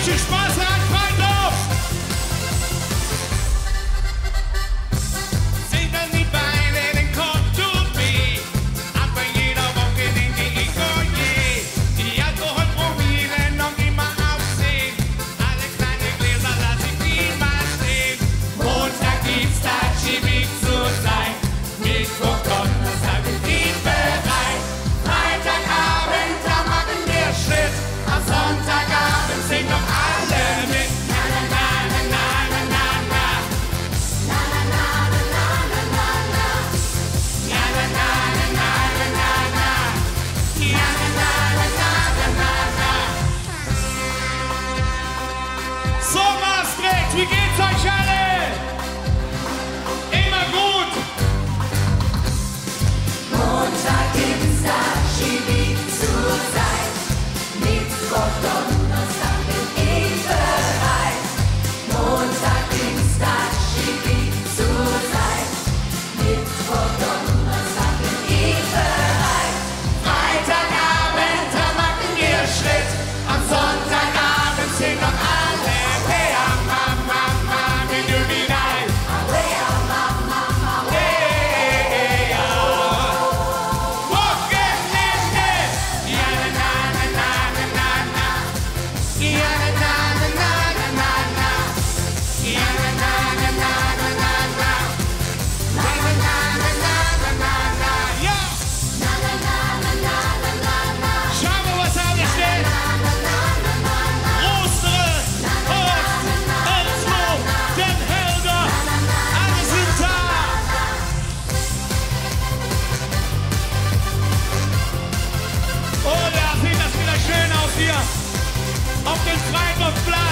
richtig Spaß hat, frei drauf! Sing dann die Beine, den Kopf tut weh. Aber jeder Woche denke ich, oh je. Die Alkoholpromille noch immer aufsehen. Alle kleine Gläser lass ich niemals stehen. Montag, Dienstag schieb ich zur Zeit. Mittwoch, Donnerstag bin ich bereit. Freitagabend, da machen wir Schritt. Am Sonntagabend singen noch alle mit. Na na na na na na na na. Na na na na na na na. Na na na na na na na. Na na na na na na. So, Maastricht, wie geht's euch alle? Immer gut. Montag, Dienstag schieb ich zur Zeit. Mittwoch, Donnerstag bin ich bereit. Montag, Dienstag schieb ich zur Zeit. Mittwoch, Donnerstag bin ich bereit. Freitagabend, da machen wir Schritt. Am Sonntagabend singen noch alle. Hey, Mama, wenn du die Nein. Hey, ja. Wochenende. Ja, na, na, na, na, na, na. Ja, na, na, na, na, na, na. Ja, na, na, na, na, na, na, na. Na, na, na, na, na, na, na. Ja. Schauen wir, was da steht. Rostere, Horst, Elslo, Den Helder, alle sind da. Oh, da sieht das wieder schön aus hier. Auf den Freiburgplatz.